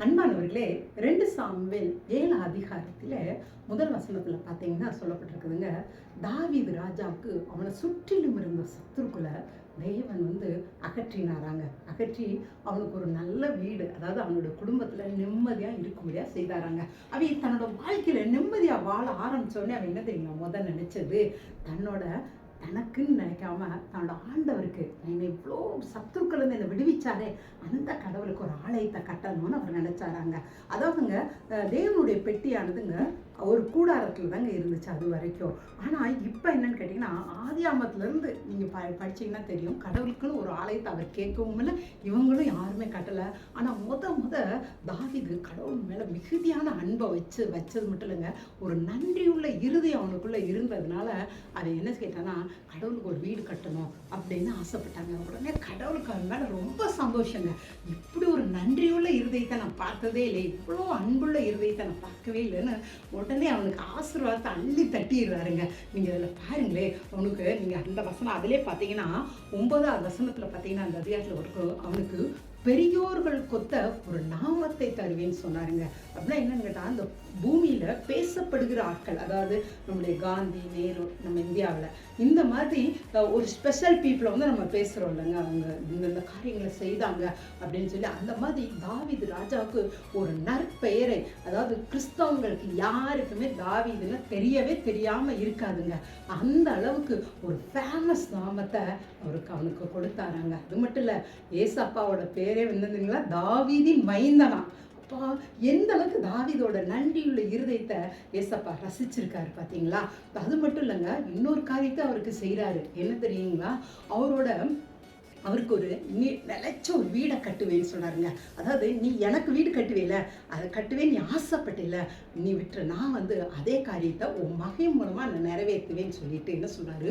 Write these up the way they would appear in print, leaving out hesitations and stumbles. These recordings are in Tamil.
அன்பானவர்களே, 2 சாமுவேல் 7 அதிகாரத்தில முதல் வசனத்துல பார்த்தீங்கன்னா சொல்லப்பட்டிருக்குதுங்க. தாவீது ராஜாவுக்கு அவனை சுற்றிலும் இருந்த சத்துருக்கள தேவன் அகற்றினாராங்க. அகற்றி அவனுக்கு ஒரு நல்ல வீடு, அதாவது அவனுடைய குடும்பத்துல நிம்மதியா இருக்கும்படியா செய்தாராங்க. அவன் தன்னோட வாழ்க்கையில நிம்மதியா வாழ ஆரம்பிச்ச உடனே அவன் என்ன தெரியுமா முதல் நினைச்சது, தன்னோட தனக்குன்னு நினைக்காம தன்னோட ஆண்டவருக்கு என்னை இவ்வளோ சத்துருக்கள் என்னை விடுவிச்சாரே, அந்த கடவுளுக்கு ஒரு ஆலயத்தை கட்டணும்னு அவர் நினைச்சாராங்க. அதாவதுங்க, தேவனுடைய பெட்டியானதுங்க ஒரு கூடாரத்தில் தாங்க இருந்துச்சு அது வரைக்கும். ஆனால் இப்போ என்னன்னு கேட்டிங்கன்னா, ஆதியாமத்துலேருந்து நீங்கள் படிச்சீங்கன்னா தெரியும், கடவுளுக்குன்னு ஒரு ஆலயத்தை அவர் கேட்கவும் இல்லை, இவங்களும் யாருமே கட்டலை. ஆனால் முத தாவீது கடவுள் மேலே மிகுதியான அன்பை வச்சது மட்டும் இல்லைங்க, ஒரு நன்றியுள்ள இருதயம் அவனுக்குள்ளே இருந்ததுனால அவன் என்ன கேட்டான்னா, கடவுளுக்கு ஒரு வீடு கட்டணும் அப்படின்னு ஆசைப்பட்டாங்க. உடனே கடவுளுக்கு அவன் மேலே ரொம்ப சந்தோஷங்க. இப்படி ஒரு நன்றியுள்ள இருதயத்தை நான் பார்த்ததே இல்லை, இவ்வளோ அன்புள்ள இருதயத்தை நான் பார்க்கவே இல்லைன்னு உடனே அவனுக்கு ஆசீர்வாதத்தை அள்ளி தட்டிடுறாருங்க. நீங்கள் அதில் பாருங்களே, அவனுக்கு நீங்கள் அந்த வசனம் அதிலே பார்த்தீங்கன்னா 9வது வசனத்தில் பார்த்தீங்கன்னா அந்த அதிகாரத்தில் அவனுக்கு பெரியோர்கள் கொத்த ஒரு நாமத்தை தருவேன்னு சொன்னாருங்க. அப்படின்னா என்னன்னு கேட்டால், அந்த பூமியில பேசப்படுகிற ஆட்கள், அதாவது நம்முடைய காந்தி, நேரு, நம்ம இந்தியாவில் இந்த மாதிரி ஒரு ஸ்பெஷல் பீப்புளை நம்ம பேசுகிறோம் இல்லைங்க, அவங்க இந்த காரியங்களை செய்தாங்க அப்படின்னு சொல்லி, அந்த மாதிரி தாவீது ராஜாவுக்கு ஒரு நற்பெயரை, அதாவது கிறிஸ்தவங்களுக்கு யாருக்குமே தாவீதுன்னு தெரியவே தெரியாமல் இருக்காதுங்க, அந்த அளவுக்கு ஒரு ஃபேமஸ் நாமத்தை அவனுக்கு கொடுத்தாராங்க. அது மட்டும் இல்லை, ஏசப்பாவோட பேரே என்னதுங்களா, தாவீதின் மைந்தனா. அப்பா, எந்த அளவுக்கு தாவீதோட நன்றியுள்ள இருதயத்தை ஏசப்பா ரசிச்சிருக்காரு பார்த்தீங்களா. அது மட்டும் இல்லைங்க, இன்னொரு காரியத்தை அவருக்கு செய்கிறாரு. என்ன தெரியுங்களா, அவருக்கு ஒரு நிலைச்ச ஒரு வீடை கட்டுவேன்னு சொன்னாருங்க. அதாவது, நீ எனக்கு வீடு கட்டுவேல, அதை கட்டுவேன் நீ ஆசைப்பட்டில்ல, நீ விட்டுரு, நான் அதே காரியத்தை உன் மகன் மூலமாக நான் நிறைவேற்றுவேன்னு சொல்லிட்டு என்ன சொல்கிறாரு,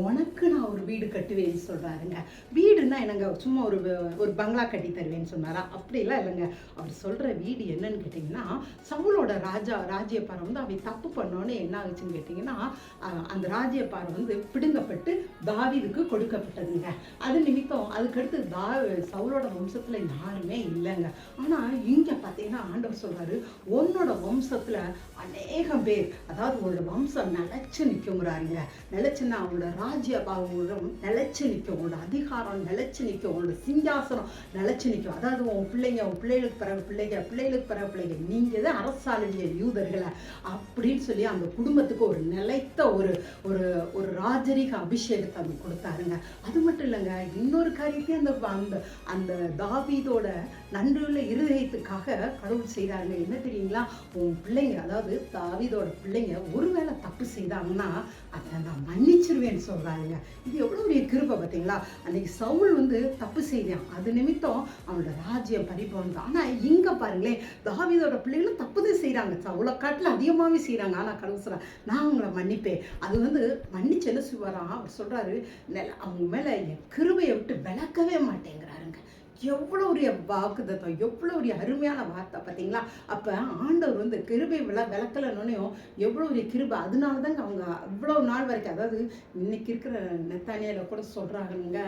உனக்கு நான் ஒரு வீடு கட்டுவேன்னு சொல்கிறாருங்க. வீடுன்னா என்னங்க, சும்மா ஒரு பங்களா கட்டி தருவேன்னு சொன்னாரா? அப்படிலாம் இல்லைங்க. அவர் சொல்கிற வீடு என்னன்னு கேட்டிங்கன்னா, சவுலோட ராஜ்யபாரம் அவன் தப்பு பண்ணோன்னு என்ன ஆகுச்சுன்னு கேட்டிங்கன்னா, அந்த ராஜ்யபாரம் பிடுங்கப்பட்டு தாவீதுக்கு கொடுக்கப்பட்டதுங்க. அது நிமித்தம் அதுக்கடுத்து சவுலோட வம்சத்துல யாருமே இல்லைங்க. ஆனா இங்க பாத்தீங்கன்னா ஆண்டவர் சொல்றாரு, உன்னோட வம்சத்துல அநேகம் பேர், அதாவது உன்னோட வம்சம் நிலைச்சு நிற்குங்கிறாருங்க. நிலைச்சுன்னா அவங்களோட ராஜ்யபாரம் நிலைச்சு நிற்கும், உங்களோட அதிகாரம் நிலைச்சு நிற்கும், உங்களோட சிங்காசனம் நிலைச்சு நிற்கும். அதாவது உன் பிள்ளைகளுக்கு பிறகு பிள்ளைகளுக்கு பிறகு பிள்ளைங்க, நீங்க தான் அரசாளுடைய யூதர்களை அப்படின்னு சொல்லி அந்த குடும்பத்துக்கு ஒரு நிலைத்த ஒரு ராஜரிக அபிஷேகத்தை அவங்க கொடுத்தாருங்க. அது மட்டும் இல்லைங்க, இன்னொரு காரியத்தையும் அந்த தாவீதோட நன்றியுள்ள இருதயத்துக்காக கடவுள் செய்தாருங்க. என்ன தெரியுங்களா, உன் பிள்ளைங்க, அதாவது தாவீதோட பிள்ளைங்க ஒருவேளை தப்பு செய்தாங்கன்னா அதை நான் மன்னிச்சிருவேன்னு சொல்றாங்க. இது எவ்வளவு பெரிய கிருபை பார்த்தீங்களா. அன்னைக்கு சவுல் தப்பு செய்தான், அது நிமித்தம் அவனோட ராஜ்யம் பறிபோனது. ஆனா இங்க பாருங்களேன், தாவீதோட பிள்ளைகளும் தப்புதான் செய்யறாங்க, சவுளை காட்டில அதிகமாகவே செய்யறாங்க. ஆனா கடவுள் சொல்ற, நான் அவங்கள மன்னிப்பேன். அது மன்னிச்சு என்ன செய்வாராம், அவர் சொல்றாரு, அவங்க மேல என் கிருபையை விட்டு விளக்கவே மாட்டேங்கிறாருங்க. எவ்வளோ ஒரு வாக்குத்தத்தம், எவ்வளோ ஒரு அருமையான வார்த்தை பார்த்தீங்களா. அப்போ ஆண்டவர் கிருபை விளக்கலன்னொன்னையும் எவ்வளோ ஒரு கிருபை. அதனால தாங்க அவங்க அவ்வளோ நாள் வரைக்கும், அதாவது இன்னைக்கு இருக்கிற நெத்தானியால கூட சொல்கிறாங்க,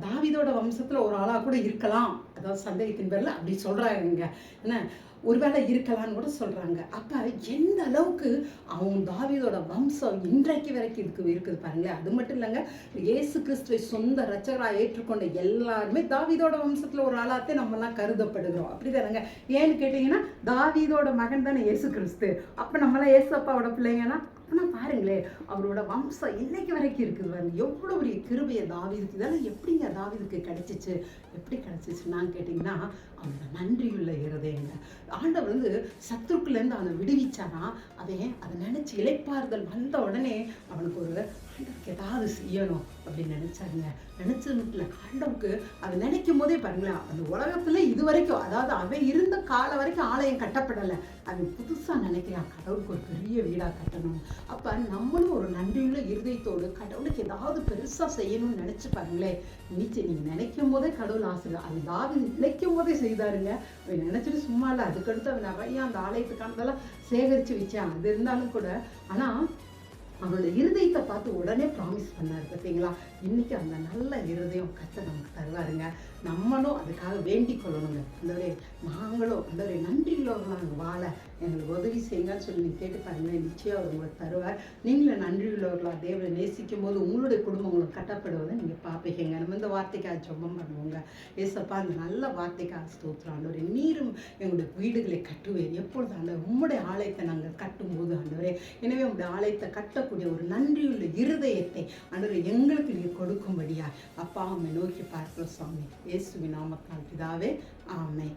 தாவீதோட வம்சத்தில் ஒரு ஆளாக கூட இருக்கலாம், அதாவது சந்தேகத்தின் பேரில் அப்படி சொல்கிறாங்க. என்ன, ஒருவேளை இருக்கலான்னு கூட சொல்றாங்க. அப்ப எந்த அளவுக்கு அவங்க தாவீதோட வம்சம் இன்றைக்கு வரைக்கும் இருக்குது பாருங்களேன். அது மட்டும் இல்லைங்க, இயேசு கிறிஸ்துவை சொந்த ரட்சகராக ஏற்றுக்கொண்ட எல்லாருமே தாவீதோட வம்சத்துல ஒரு ஆளாத்தே நம்மலாம் கருதப்படுகிறோம். அப்படிதானங்க. ஏன்னு கேட்டீங்கன்னா, தாவீதோட மகன் தானே இயேசு கிறிஸ்து. அப்ப நம்மளாம் ஏசப்பாவோட பிள்ளைங்கன்னா, ஆனால் பாருங்களேன், அவரோட வம்சம் இன்னைக்கு வரைக்கும் இருக்குது பாருங்க. எவ்வளோ ஒரு கிருபையை தாவீதுக்கு. இதெல்லாம் எப்படிங்க தாவீதுக்கு கிடைச்சிச்சு, எப்படி கிடைச்சிச்சுன்னு கேட்டிங்கன்னா, அவனோட நன்றியுள்ள இருதயங்க. ஆண்டவர் சத்துருக்குலேருந்து அவனை விடுவிச்சானா, அவன் அதை நினைச்சு இளைப்பாறுதல் வந்த உடனே அவனுக்கு ஆண்டவருக்கு ஏதாவது செய்யணும் அப்படின்னு நினைச்சாருங்க. நினைச்சது மட்டும் இல்லை, ஆண்டவருக்கு அதை நினைக்கும் போதே பாருங்களேன், அந்த உலகத்துல இது வரைக்கும், அதாவது அவன் இருந்த காலம் வரைக்கும் ஆலயம் கட்டப்படலை, அவன் புதுசா நினைக்கிறான் கடவுளுக்கு ஒரு பெரிய வீடா கட்டணும். அப்ப நம்மளும் ஒரு நன்றியுள்ள இருதயத்தோடு கடவுளுக்கு ஏதாவது பெருசா செய்யணும்னு நினைச்சு பாருங்களேன். நீங்க நினைக்கும் போதே கடவுள் ஆசை. அது தாவீது நினைக்கும் போதே செய்தாருங்க. அவன் நினைச்சிட்டு சும்மா இல்லை, அதுக்கடுத்து அவன் நிறைய அந்த ஆலயத்துக்கானதெல்லாம் சேகரிச்சு வச்சான். அது இருந்தாலும் கூட, ஆனா அவனோட இருதயத்தை பார்த்து உடனே ப்ராமிஸ் பண்ணாரு பார்த்தீங்களா. இன்னைக்கு அந்த நல்ல இருதயம் கர்த்தர் நமக்கு தருவாருங்க. நம்மளும் அதுக்காக வேண்டிக் கொள்ளணுங்க. ஆண்டவரே, நாங்களும் ஆண்டவரே நன்றி உள்ளவர்களாக வாழ எங்களுக்கு உதவி செய்யுங்கன்னு சொல்லி நீங்க கேட்டு பாருங்களேன். நிச்சயம் அவர் உங்களுக்கு தருவார். நீங்களும் நன்றி உள்ளவர்களா தேவனை நேசிக்கும் போது உங்களுடைய குடும்பங்களும் கட்டப்படுவதை நீங்க பார்ப்பீங்க. நம்ம இந்த வார்த்தைக்காக ஜெபம் பண்ணுவோங்க. ஏசப்பா, இந்த நல்ல வார்த்தைக்காக ஸ்தோத்திரம் ஆண்டவரே. நீரும் எங்களுடைய வீடுகளை கட்டுவேன். எப்பொழுது ஆண்டவர் உம்முடைய ஆலயத்தை நாங்கள் கட்டும்போது ஆண்டவரே, எனவே உங்களுடைய ஆலயத்தை கட்டக்கூடிய ஒரு நன்றியுள்ள இருதயத்தை ஆண்டவரே எங்களுக்கு நீர் கொடுக்கும்படியா அப்பா உம்மை நோக்கி பார்க்கிறோம் சுவாமி. இயேசுவின் நாமத்தால் பிதாவே, ஆமென்.